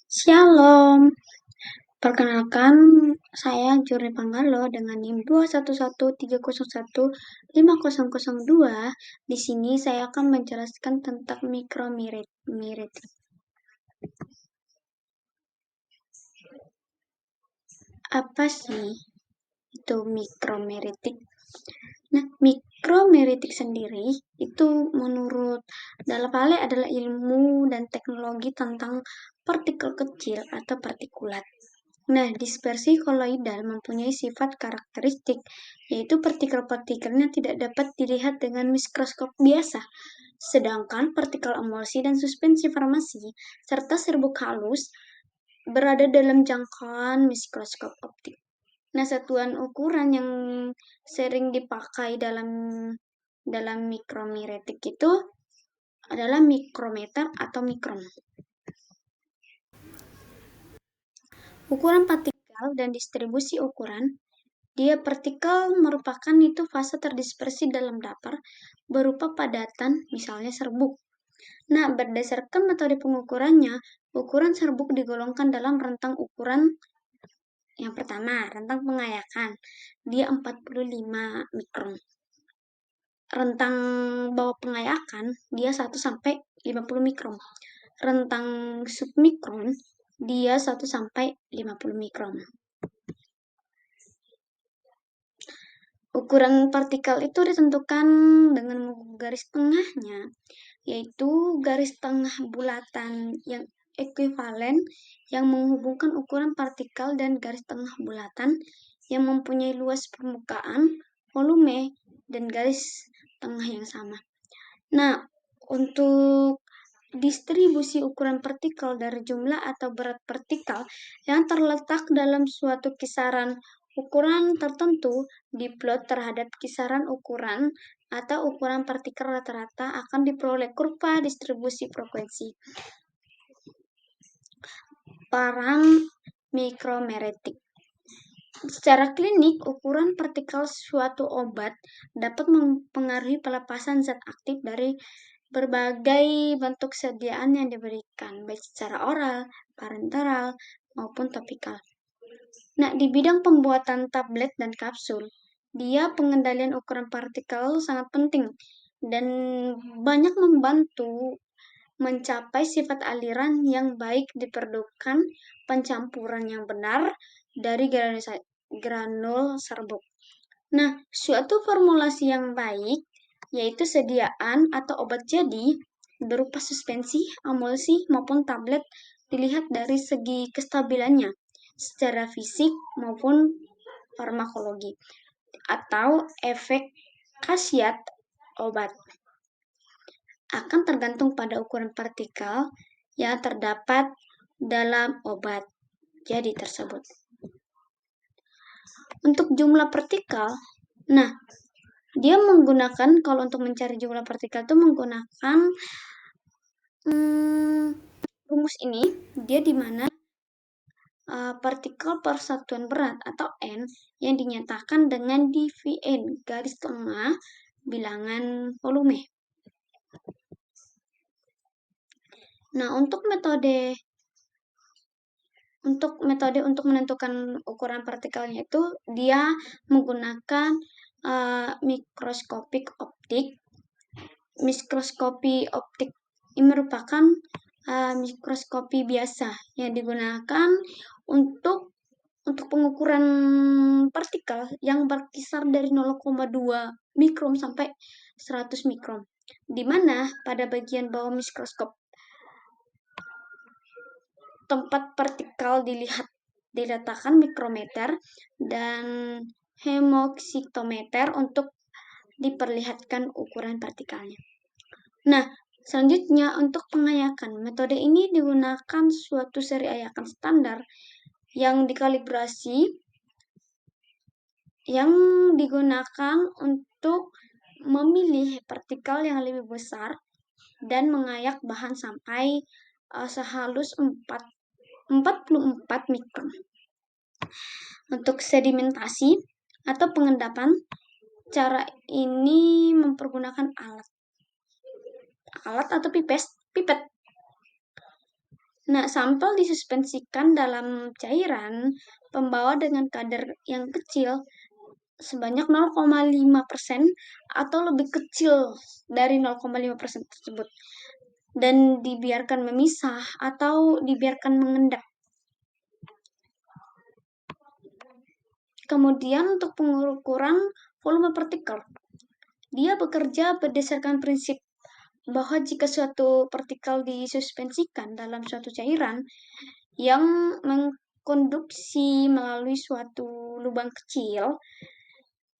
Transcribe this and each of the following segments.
Shalom, perkenalkan saya Jurni Panggalo dengan NIM 211301502. Di sini saya akan menjelaskan tentang mikromeretik. Apa sih itu mikromeretik? Nah, mikromeretik sendiri itu menurut Dalla Valle adalah ilmu dan teknologi tentang partikel kecil atau partikulat. Nah, dispersi koloidal mempunyai sifat karakteristik, yaitu partikel-partikelnya tidak dapat dilihat dengan mikroskop biasa, sedangkan partikel emulsi dan suspensi farmasi, serta serbuk halus, berada dalam jangkauan mikroskop optik. Nah, satuan ukuran yang sering dipakai dalam mikromeretik itu adalah mikrometer atau mikron. Ukuran partikel dan distribusi ukuran. Dia partikel merupakan itu fase terdispersi dalam dapur berupa padatan, misalnya serbuk. Nah, berdasarkan metode pengukurannya, ukuran serbuk digolongkan dalam rentang ukuran. Yang pertama, rentang pengayakan. Dia 45 mikron. Rentang bawah pengayakan, dia 1 sampai 50 mikron. Rentang submikron, dia 1 sampai 50 mikron. Ukuran partikel itu ditentukan dengan garis tengahnya, yaitu garis tengah bulatan yang ekuivalen yang menghubungkan ukuran partikel dan garis tengah bulatan yang mempunyai luas permukaan, volume, dan garis tengah yang sama. Nah, untuk distribusi ukuran partikel dari jumlah atau berat partikel yang terletak dalam suatu kisaran ukuran tertentu diplot terhadap kisaran ukuran atau ukuran partikel rata-rata akan diperoleh kurva distribusi frekuensi. Parang mikromeretik. Secara klinik, ukuran partikel suatu obat dapat mempengaruhi pelepasan zat aktif dari berbagai bentuk sediaan yang diberikan, baik secara oral, parenteral, maupun topikal. Nah, di bidang pembuatan tablet dan kapsul, dia pengendalian ukuran partikel sangat penting dan banyak membantu mencapai sifat aliran yang baik diperlukan pencampuran yang benar dari granul serbuk. Nah, suatu formulasi yang baik yaitu sediaan atau obat jadi berupa suspensi, emulsi, maupun tablet dilihat dari segi kestabilannya secara fisik maupun farmakologi atau efek khasiat obat akan tergantung pada ukuran partikel yang terdapat dalam obat jadi tersebut. Untuk jumlah partikel, nah, dia menggunakan, kalau untuk mencari jumlah partikel itu menggunakan rumus ini, dia di mana partikel per satuan berat atau N yang dinyatakan dengan dVn garis tengah bilangan volume. Nah, untuk metode untuk menentukan ukuran partikelnya itu dia menggunakan mikroskopik optik. Mikroskopi optik ini merupakan mikroskopi biasa yang digunakan untuk pengukuran partikel yang berkisar dari 0,2 mikron sampai 100 mikron, di mana pada bagian bawah mikroskop tempat partikel diletakkan mikrometer dan hemoksitometer untuk diperlihatkan ukuran partikelnya. Nah, selanjutnya untuk pengayakan. Metode ini digunakan suatu seri ayakan standar yang dikalibrasi yang digunakan untuk memilih partikel yang lebih besar dan mengayak bahan sampai sehalus 44 mikron. Untuk sedimentasi atau pengendapan, cara ini mempergunakan alat atau pipet. Nah, sampel disuspensikan dalam cairan pembawa dengan kadar yang kecil sebanyak 0,5% atau lebih kecil dari 0,5% tersebut dan dibiarkan memisah atau dibiarkan mengendap. Kemudian untuk pengukuran volume partikel, dia bekerja berdasarkan prinsip bahwa jika suatu partikel disuspensikan dalam suatu cairan yang mengkonduksi melalui suatu lubang kecil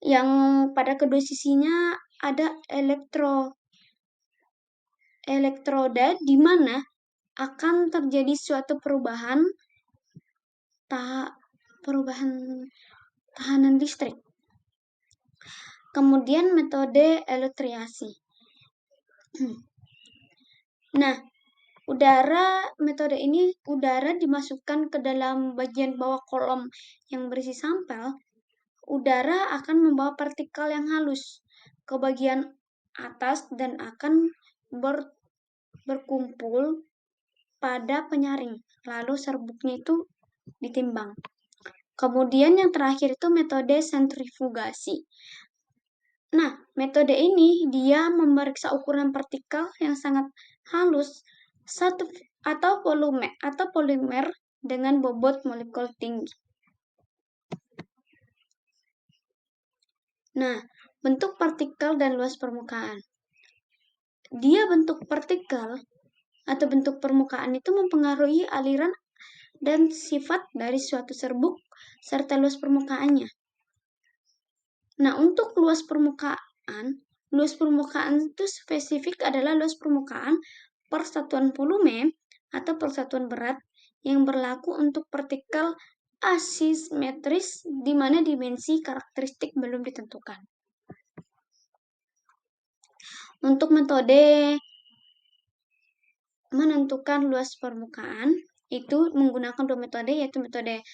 yang pada kedua sisinya ada elektroda di mana akan terjadi suatu perubahan tahanan listrik. Kemudian metode elektriasi. Nah, metode ini udara dimasukkan ke dalam bagian bawah kolom yang berisi sampel. Udara akan membawa partikel yang halus ke bagian atas dan akan berkumpul pada penyaring. Lalu serbuknya itu ditimbang. Kemudian yang terakhir itu metode sentrifugasi. Nah, metode ini dia memeriksa ukuran partikel yang sangat halus atau polimer dengan bobot molekul tinggi. Nah, bentuk partikel dan luas permukaan. Dia bentuk partikel atau bentuk permukaan itu mempengaruhi aliran dan sifat dari suatu serbuk serta luas permukaannya. Nah, untuk luas permukaan itu spesifik adalah luas permukaan per satuan volume atau persatuan berat yang berlaku untuk partikel asimetris di mana dimensi karakteristik belum ditentukan. Untuk metode menentukan luas permukaan itu menggunakan dua metode, yaitu metode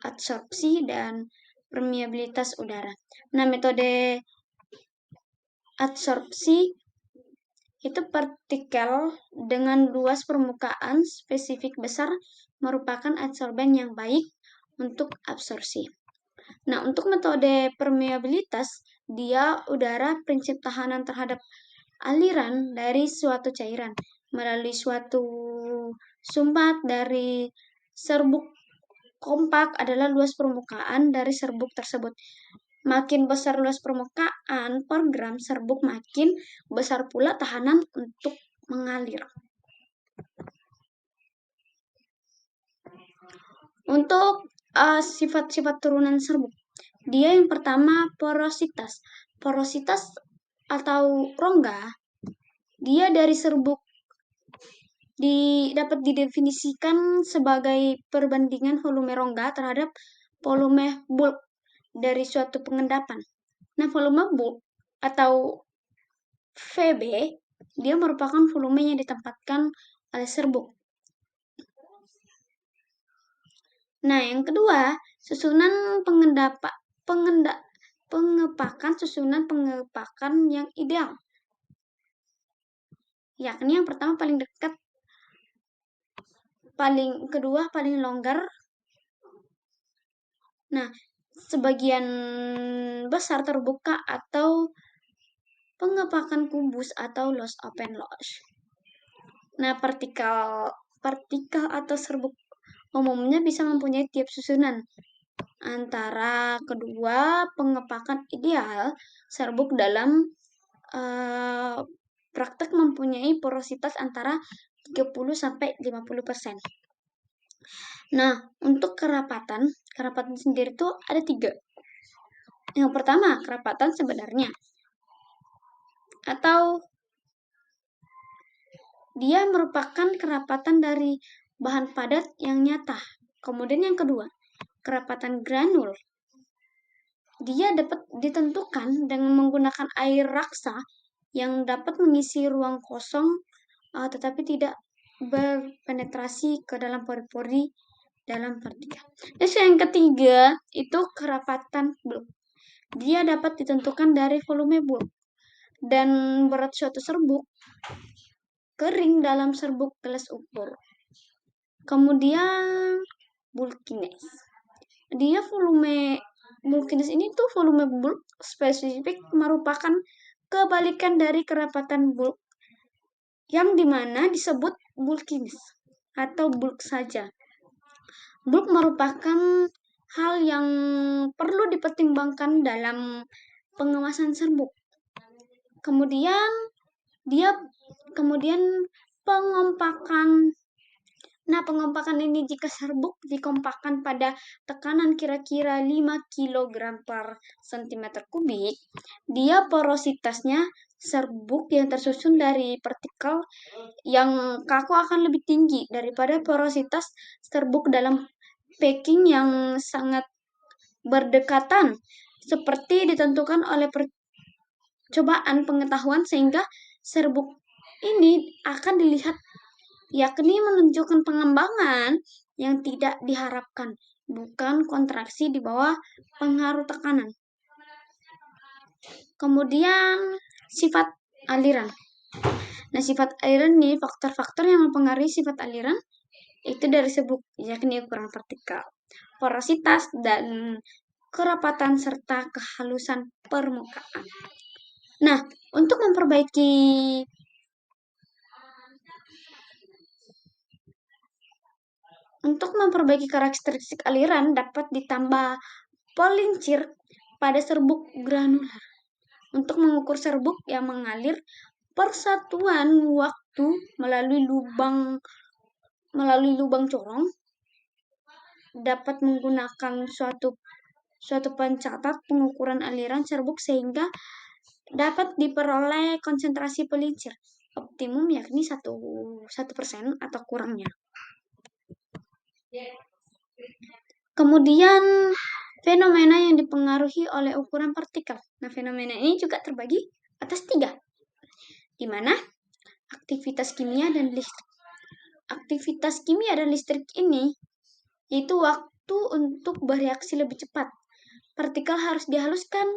adsorpsi dan permeabilitas udara. Nah, metode adsorpsi itu partikel dengan luas permukaan spesifik besar merupakan adsorben yang baik untuk absorpsi. Nah, untuk metode permeabilitas, dia udara prinsip tahanan terhadap aliran dari suatu cairan melalui suatu sumbat dari serbuk kompak adalah luas permukaan dari serbuk tersebut. Makin besar luas permukaan per gram serbuk, makin besar pula tahanan untuk mengalir. Untuk sifat-sifat turunan serbuk, dia yang pertama porositas. Porositas atau rongga, dia dari serbuk dapat didefinisikan sebagai perbandingan volume rongga terhadap volume bulk dari suatu pengendapan. Nah, volume bulk atau VB, dia merupakan volume yang ditempatkan oleh serbuk. Nah, yang kedua, susunan susunan pengepakan yang ideal. Yakni yang pertama paling dekat, kedua paling longgar. Nah, sebagian besar terbuka atau pengepakan kubus atau loose open loss. Nah, partikel atau serbuk umumnya bisa mempunyai tiap susunan. Antara kedua pengepakan ideal, serbuk dalam praktek mempunyai porositas antara 30-50%. Nah, untuk kerapatan sendiri itu ada 3. Yang pertama, kerapatan sebenarnya. Atau dia merupakan kerapatan dari bahan padat yang nyata. Kemudian yang kedua, kerapatan granul. Dia dapat ditentukan dengan menggunakan air raksa yang dapat mengisi ruang kosong tetapi tidak berpenetrasi ke dalam pori-pori dalam partikel. Terus yang ketiga itu kerapatan bulk. Dia dapat ditentukan dari volume bulk dan berat suatu serbuk kering dalam serbuk gelas ukur. Kemudian bulk kinase. Dia volume bulk kinase ini tuh volume bulk spesifik merupakan kebalikan dari kerapatan bulk yang dimana disebut bulk kinase atau bulk saja. Bulk merupakan hal yang perlu dipertimbangkan dalam pengawasan serbuk. Kemudian kemudian pengompakan. Nah, pengompakan ini jika serbuk dikompakkan pada tekanan kira-kira 5 kg per cm kubik, dia porositasnya serbuk yang tersusun dari partikel yang kaku akan lebih tinggi daripada porositas serbuk dalam packing yang sangat berdekatan, seperti ditentukan oleh percobaan pengetahuan sehingga serbuk ini akan dilihat yakni menunjukkan pengembangan yang tidak diharapkan, bukan kontraksi di bawah pengaruh tekanan. Kemudian sifat aliran. Nah, sifat aliran ini faktor-faktor yang mempengaruhi sifat aliran itu dari serbuk, yakni ukuran partikel, porositas, dan kerapatan serta kehalusan permukaan. Nah, untuk memperbaiki karakteristik aliran dapat ditambah pelincir pada serbuk granular. Untuk mengukur serbuk yang mengalir persatuan waktu melalui lubang corong dapat menggunakan suatu pencatat pengukuran aliran serbuk sehingga dapat diperoleh konsentrasi pelincir optimum yakni 1% atau kurangnya. Kemudian fenomena yang dipengaruhi oleh ukuran partikel. Nah, fenomena ini juga terbagi atas 3, di mana aktivitas kimia dan listrik. Aktivitas kimia dan listrik ini yaitu waktu untuk bereaksi lebih cepat. Partikel harus dihaluskan.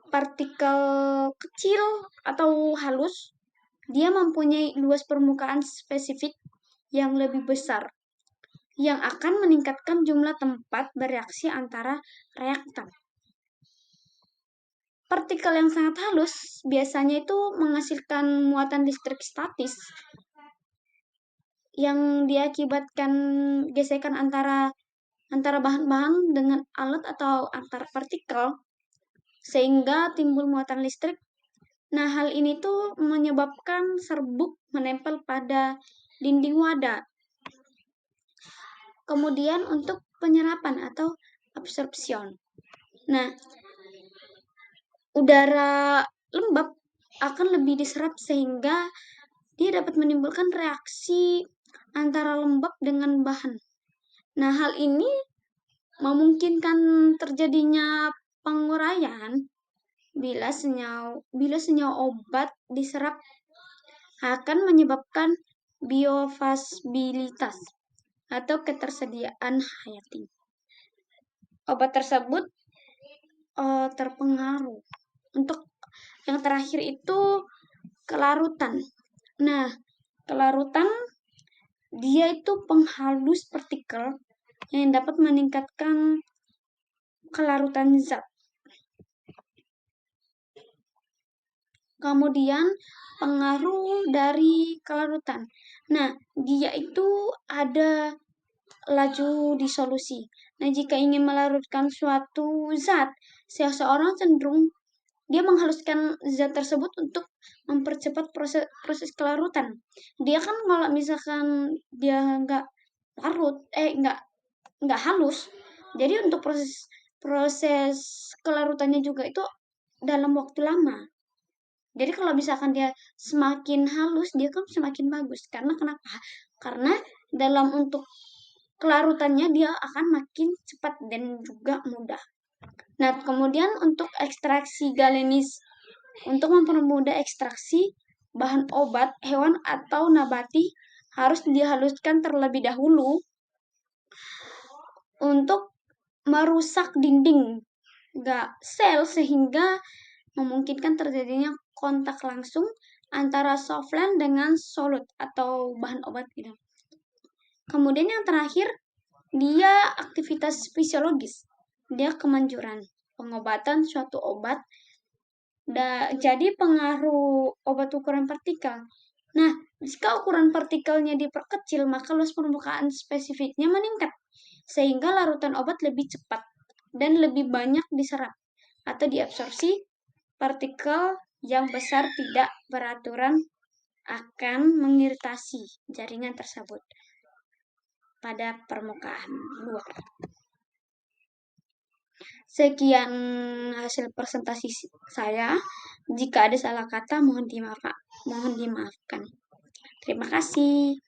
Partikel kecil atau halus, dia mempunyai luas permukaan spesifik yang lebih besar, yang akan meningkatkan jumlah tempat bereaksi antara reaktan. Partikel yang sangat halus biasanya itu menghasilkan muatan listrik statis yang diakibatkan gesekan antara bahan-bahan dengan alat atau antar partikel sehingga timbul muatan listrik. Nah, hal ini tuh menyebabkan serbuk menempel pada dinding wadah. Kemudian untuk penyerapan atau absorption. Nah, udara lembab akan lebih diserap sehingga dia dapat menimbulkan reaksi antara lembab dengan bahan. Nah, hal ini memungkinkan terjadinya penguraian bila senyawa obat diserap akan menyebabkan biofasibilitas atau ketersediaan hayati. Obat tersebut terpengaruh. Untuk yang terakhir itu kelarutan. Nah, kelarutan dia itu penghalus partikel yang dapat meningkatkan kelarutan zat. Kemudian pengaruh dari kelarutan. Nah, dia itu ada laju disolusi. Nah, jika ingin melarutkan suatu zat, seseorang cenderung dia menghaluskan zat tersebut untuk mempercepat proses kelarutan. Dia kan kalau misalkan dia nggak larut, nggak halus, jadi untuk proses kelarutannya juga itu dalam waktu lama. Jadi kalau misalkan dia semakin halus, dia kan semakin bagus. Karena kenapa? Karena dalam untuk kelarutannya dia akan makin cepat dan juga mudah. Nah, kemudian untuk ekstraksi galenis, untuk mempermudah ekstraksi bahan obat hewan atau nabati harus dihaluskan terlebih dahulu untuk merusak dinding sel sehingga memungkinkan terjadinya kontak langsung antara softland dengan solut atau bahan obat gitu. Kemudian yang terakhir, dia aktivitas fisiologis. Dia kemanjuran pengobatan suatu obat. Jadi pengaruh obat ukuran partikel. Nah, jika ukuran partikelnya diperkecil, maka luas permukaan spesifiknya meningkat, sehingga larutan obat lebih cepat dan lebih banyak diserap atau diabsorpsi. Partikel yang besar tidak beraturan akan mengiritasi jaringan tersebut pada permukaan luar. Sekian hasil presentasi saya. Jika ada salah kata, mohon dimaafkan. Terima kasih.